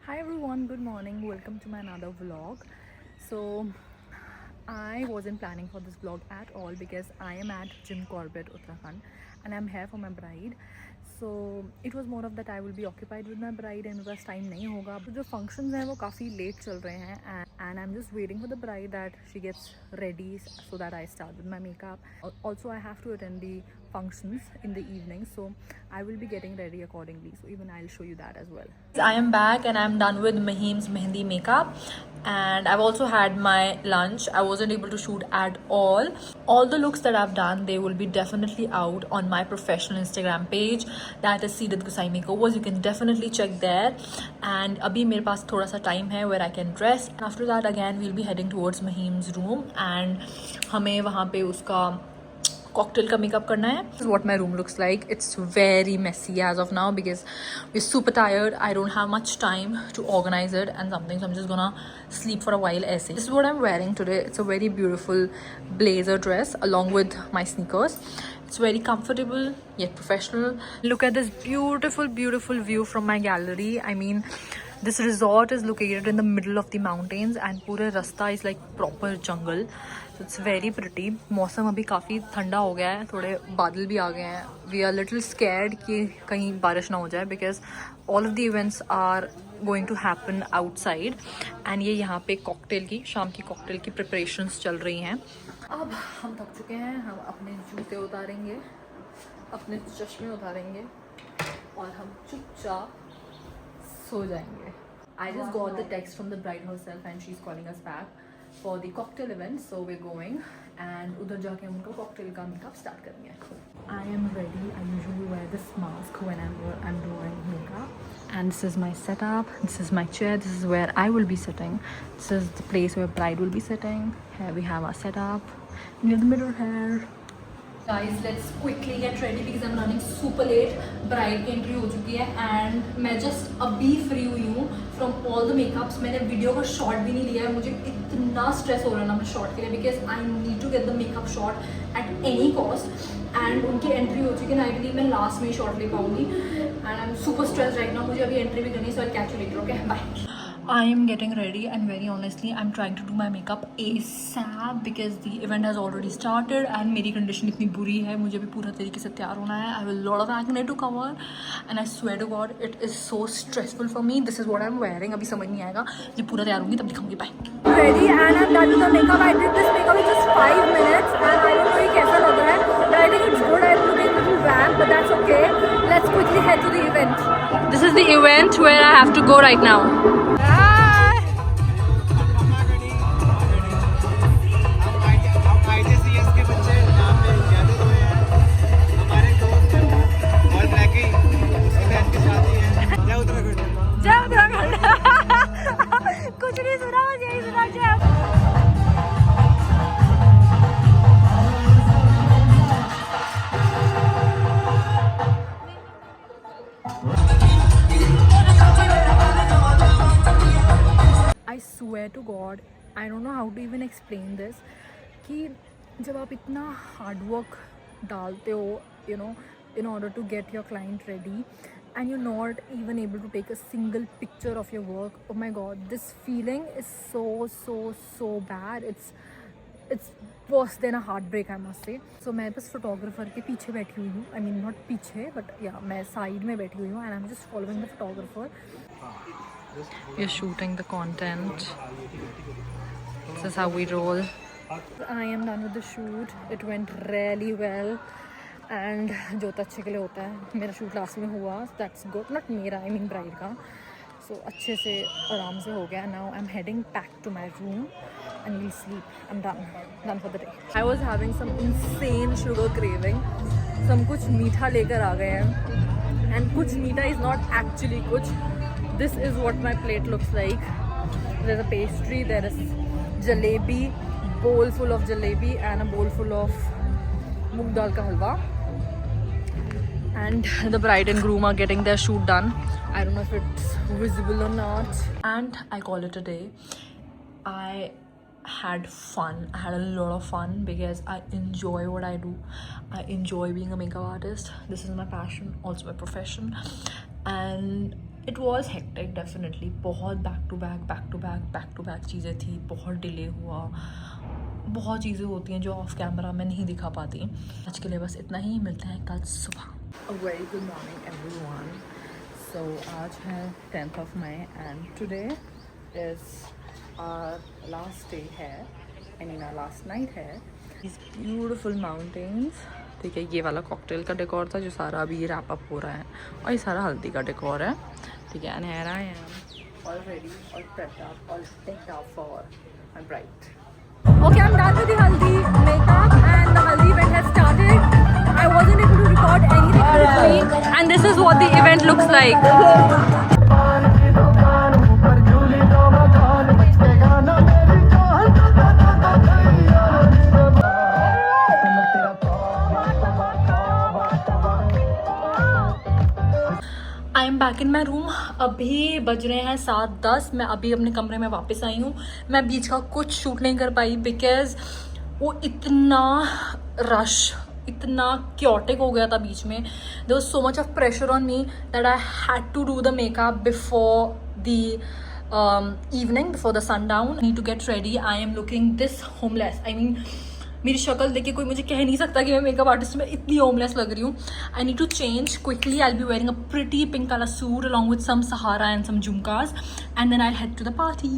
Hi everyone, good morning. Welcome to my another vlog. So I wasn't planning for this vlog at all because I am at Jim Corbett, Uttarakhand, and I'm here for my bride. So it was more of that I will be occupied with my bride and मेरे पास time नहीं होगा. तो जो functions हैं वो काफ़ी late चल रहे हैं and I'm just waiting for the bride that she gets ready so that I start with my makeup. Also I have to attend the functions in the evening, so I will be getting ready accordingly. So even I'll show you that as well. I am back and I'm done with Mahim's Mehendi makeup, and I've also had my lunch. I wasn't able to shoot at all. All the looks that I've done, they will be definitely out on my professional Instagram page, that is Seedat Gusai Makeovers. You can definitely check there. And abhi mere paas thoda sa time hai where I can dress. After that again we'll be heading towards Mahim's room and हमें वहाँ पे उसका cocktail का makeup करना है. This is what my room looks like. It's very messy as of now because we're super tired. I don't have much time to organize it and something, so I'm just gonna sleep for a while ऐसे. This is what I'm wearing today. It's a very beautiful blazer dress along with my sneakers. It's very comfortable yet professional. Look at this beautiful view from my gallery. I mean, this resort is located in the middle of the mountains and पूरे रास्ता is like proper jungle. So it's very pretty. मौसम अभी काफ़ी ठंडा हो गया है, थोड़े बादल भी आ गए हैं. We are little scared कि कहीं बारिश ना हो जाए because all of the events are going to happen outside. And ये यहाँ पे कॉकटेल की शाम की कॉकटेल की प्रिपरेशंस चल रही हैं. अब हम थक चुके हैं, हम अपने जूते उतारेंगे, अपने चश्मे उतारेंगे और हम चुपचाप सो जाएंगे. I just got the text from the bride herself and she's calling us back for the cocktail event, so we're going and उधर जाके हम उनको cocktail का makeup start करेंगे. I am ready. I usually wear this mask when I'm doing makeup, and this is my setup. This is my chair. This is where I will be sitting. This is the place where bride will be sitting. Here we have our setup. We have the mirror here. Guys, let's quickly get ready because I'm running super late. Bride की entry हो चुकी है and मैं just अभी free हुई हूँ from all the makeups. मैंने video का shot भी नहीं लिया है. मुझे इतना stress हो रहा है ना मैं shot के लिए because I need to get the makeup shot at any cost. And उनकी entry हो चुकी है. I believe मैं last में ही shot ले पाऊँगी. And I'm super stressed right now. मुझे अभी entry भी करनी है, so I'll catch you later. Okay, bye. I am getting ready and very honestly I'm trying to do my makeup ASAP because the event has already started and मेरी condition इतनी बुरी है, मुझे भी पूरा तरीके से तैयार होना है. I have a lot of acne to cover and I swear to God it is so stressful for me. This is what I'm wearing. अभी समझ नहीं आएगा, जब पूरा तैयार होंगी तब दिखाऊंगी. Bye. Ready and I'm done with the makeup. I did this makeup in just 5 minutes and I don't know ये कैसा लग रहा है, but I think it's good. I'm looking a little vamp, but that's okay. Let's quickly head to the event. This is the event where I have to go right now. कुछ नहीं सुना, मुझे यही सुना चाहिए. I swear to God, I don't know how to even explain this कि जब आप इतना hard work डालते हो, you know, in order to get your client ready and you're not even able to take a single picture of your work. Oh my God, this feeling is so bad. It's worse than a heartbreak, I must say. So मैं बस photographer के पीछे बैठी हुई हूँ. I mean not पीछे but yeah, मैं side में बैठी हुई हूँ and I'm just following the photographer. We're shooting the content. This is how we roll. I am done with the shoot. It went really well. And जो तो अच्छे के लिए होता है, मेरा शूट लास्ट में हुआ. That's good. Not मेरा, I mean bride का. So अच्छे से आराम से हो गया. Now I'm heading back to my room and we'll sleep. I'm done for the day. I was having some insane sugar craving. some कुछ मीठा लेकर आ गए हैं and कुछ मीठा is not actually कुछ. This is what my plate looks like. There's a pastry, there is jalebi, bowl full of jalebi and a bowl full of moong dal ka halwa. And the bride and groom are getting their shoot done. I don't know if it's visible or not. And I call it a day. I had fun. I had a lot of fun because I enjoy what I do. I enjoy being a makeup artist. This is my passion, also my profession. And it was hectic definitely, बहुत back to back चीज़ें थी, बहुत delay हुआ, बहुत चीज़ें होती हैं जो ऑफ कैमरा में नहीं दिखा पाती। आज के लिए बस इतना ही, मिलते हैं कल सुबह। A very good morning everyone. So आज है 10th of May and today is our last day है, I mean our last night है। These beautiful mountains, ठीक है, ये वाला कॉकटेल का डेकोर था जो सारा अभी रैप अप हो रहा है, और ये सारा हल्दी का डेकोर है, ठीक है। And here I am all ready, all prepped up, all decked up for my bride. Okay, I'm done with the haldi makeup and the haldi event has started. I wasn't able to record anything in between, and this is what the event looks like. I am back in my room. अभी बज रहे हैं 7:10। मैं अभी अपने कमरे में वापस आई हूँ। मैं बीच का कुछ शूट नहीं कर पाई बिकॉज वो इतना रश, इतना क्योटिक हो गया था बीच में। There was so much of pressure on me that I had to do the makeup before the evening, before the sundown. I need to get ready. I am looking this homeless. I mean, मेरी शक्ल देख के कोई मुझे कह नहीं सकता कि मैं मेकअप आर्टिस्ट में इतनी होमलेस लग रही हूँ। I need to change quickly. I be wearing a pretty pink colour suit along with some sharara and some jhumkas and then I head to the party.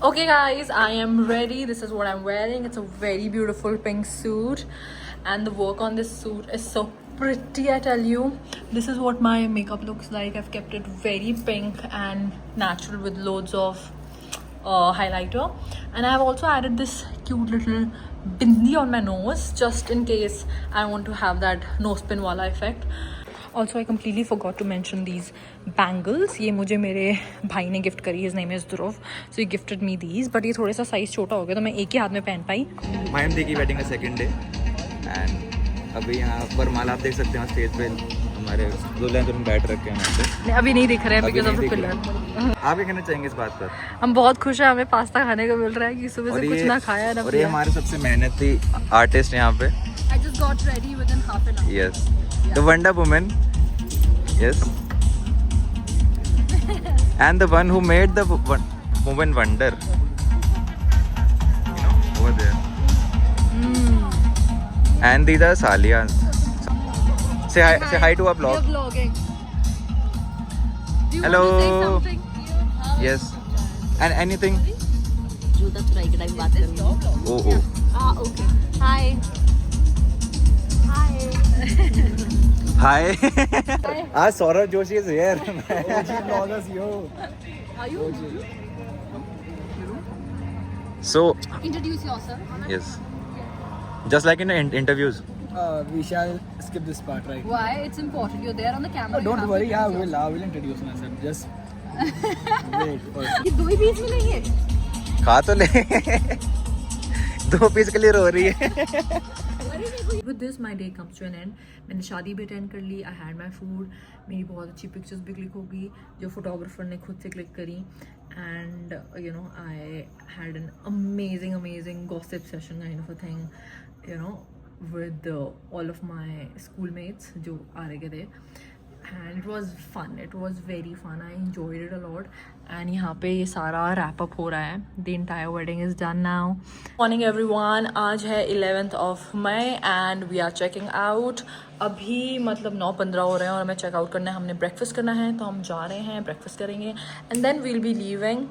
Okay guys, I am ready. This is what I am wearing. It's a very beautiful pink suit and the work on this suit is so pretty, I tell you. This is what my makeup looks like. I've kept it very pink and natural with loads of highlighter, and I have also added this cute little bindi on my nose just in case I want to have that nose pin wala effect. Also, I completely forgot to mention these bangles. ये मुझे मेरे भाई ने gift करी. His name is Dhruv. So he gifted me these, but ये थोड़े सा size छोटा हो गया तो मैं एक ही हाथ में पहन पाई. मायम दी की वेडिंग का सेकंड डे एंड अभी यहाँ पर माल आप देख सकते हैं स्टेज पे हमारे दुल्हन दुल्हन बैठ रखे हैं वहाँ पे. अभी नहीं दिख रहे हैं बिकॉज ऑफ द पिलर. आप क्या कहना चाहेंगे इस बात पर? हम बहुत खुश हैं, हमें पास्ता खाने को मिल रहा है कि सुबह से कुछ ना खाया ना. और ये हमारे सबसे मेहनती आर्टिस्ट यहाँ पे. I just got ready within half an hour. Yes, the Wonder Woman. Yes, and the one who made the woman wonder. You know, over there. And these are Salias. Say hi. Say hi to our vlog. We are vlogging. Do you Hello. want to say something? Yes. And anything? जूता चुराई के time बात करूँगी. Oh. Ah, okay. Hi. Hi. आज Saurav Joshi is here. OG vloggers, yo. Are you? So Introduce yourself. yes, just like in interviews. We shall skip this part, right? Why? It's important. You're there on the camera. Oh, don't worry, I will introduce myself. Just wait first. ये दो ही piece मिलेंगे. खा तो ले. 2 piece के लिए रो रही है. With this my day comes to an end. मैंने शादी भी अटेंड कर ली. I had my food. मेरी बहुत अच्छी पिक्चर्स भी क्लिक हो गई जो फोटोग्राफर ने खुद से क्लिक करी. And you know, I had an amazing gossip session kind of a thing, you know, with all of my schoolmates जो आ रहे थे. And it was fun. It was very fun. I enjoyed it a lot. And यहाँ पे ये सारा wrap up हो रहा है. The entire wedding is done now. Morning everyone. आज है 11th of May and we are checking out. अभी मतलब 9:15 हो रहे हैं और हमें चेक आउट करना है. हमने ब्रेकफास्ट करना है तो हम जा रहे हैं, ब्रेकफास्ट करेंगे and then we'll be leaving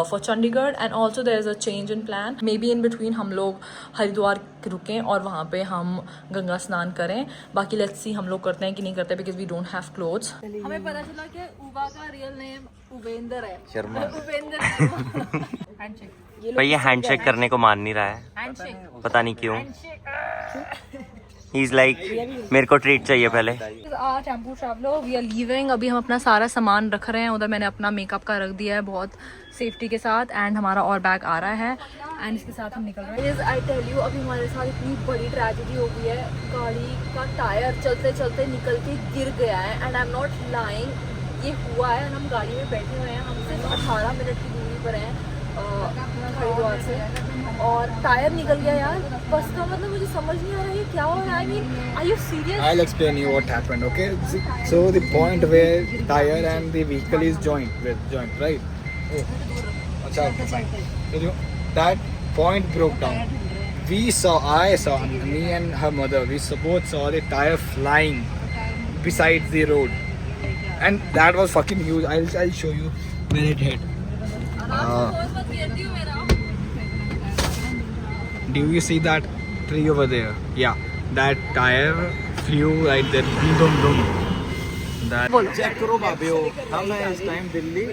for Chandigarh. And also there is a change in plan. Maybe in between हम लोग हरिद्वार रुकें और वहाँ पे हम गंगा स्नान करें. बाकी let's see हम लोग करते हैं कि नहीं करते because we don't have clothes. हमें पता चला कि उबा का रियल नेम उपेंद्र है. शर्मा. उपेंद्र. हैंडशेक. भाई ये हैंडशेक करने को मान नहीं रहा है, हैंडशेक. पता नहीं क्यों. ही इज लाइक मेरे को ट्रीट चाहिए पहले. Tempo traveller we are leaving. अभी हम अपना सारा सामान रख रहे हैं. उधर मैंने अपना मेकअप का रख दिया है बहुत सेफ्टी के साथ. एंड हमारा और बैग आ रहा है एंड इसके साथ हम निकल रहे हैं. आई टेल यू, अभी हमारे साथ इतनी बड़ी ट्रेजेडी हो गई है. गाड़ी का टायर चलते चलते निकल के गिर गया है. And I am not lying, ये हुआ है. हम गाड़ी में बैठे हुए हैं, हम सिर्फ 18 मिनट की दूरी पर हैं हरिद्वार से और टायर निकल गया यार बस का। मतलब मुझे समझ नहीं आ रहा है क्या हो रहा है। I mean are you serious? I'll explain you what happened, okay? So the point where tire and the vehicle is joint, right? Oh, acha, okay, fine. So that point broke down. I saw, me and her mother, we both saw the tire flying beside the road. And that was fucking huge. I'll show you where it hit. Do you see that tree over there? Yeah, that tire flew right there. Dum dum. Check करो बाबियो, हम हैं इस time Delhi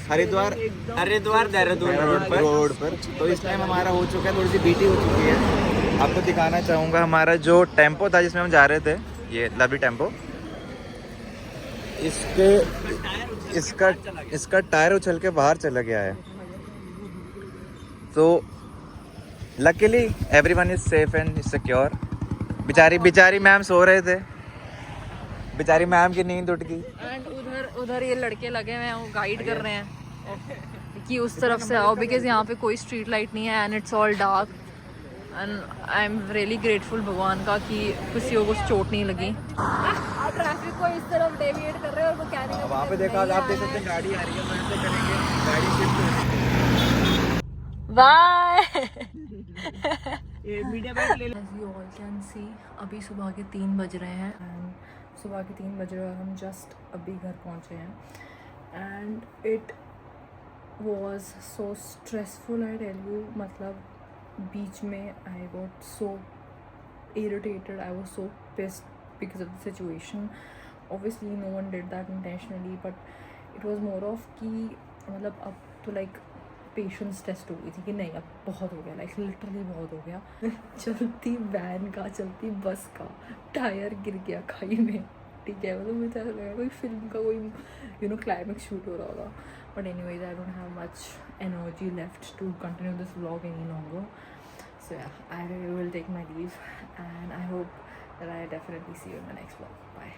Haridwar Dehradun road पर। तो इस time हमारा हो चुका है, थोड़ी सी बीटी हो चुकी है। आपको दिखाना चाहूँगा हमारा जो टेम्पो था जिसमें हम जा रहे थे, ये लवली टेम्पो, इसका टायर उछल के बाहर चला गया है। तो luckily everyone is safe and secure. बेचारी मैम सो रहे थे, बेचारी मैम की नींद उठ गई। एंड उधर ये लड़के लगे हुए हैं, वो गाइड कर रहे हैं कि उस तरफ से आओ, बिकॉज यहाँ पे कोई स्ट्रीट लाइट नहीं है and it's all dark. And I am really grateful भगवान का कि किसी को कुछ चोट नहीं लगी। आप ट्रैफिक को इस तरफ डेविएट कर रहे हैं और वो कहने वहाँ पे देखा, आप देख सकते हैं गाड़ी आ रही है, तो ऐसे करेंगे गाड़ी शिफ्ट हो रही है। Bye. As you all can see, अभी सुबह के 3 बज रहे हैं एंड सुबह के 3 बज रहे हैं और हम जस्ट अभी घर पहुँचे हैं। And it was so stressful, I tell you. मतलब बीच में I got so irritated, I was so pissed because of the situation. Obviously no one did that intentionally, but it was more of कि मतलब अब तो like patience test हो गई थी कि नहीं अब बहुत हो गया, लाइक लिटरली बहुत हो गया। चलती वैन का, चलती बस का टायर गिर गया खाई में, ठीक है। मतलब मुझे ऐसा लगा कोई फिल्म का कोई क्लाइमेक्स शूट हो रहा होगा। But anyways I don't have much energy left to continue this vlog any longer. So yeah, I will take my leave and I hope that I definitely see you in my next vlog. Bye.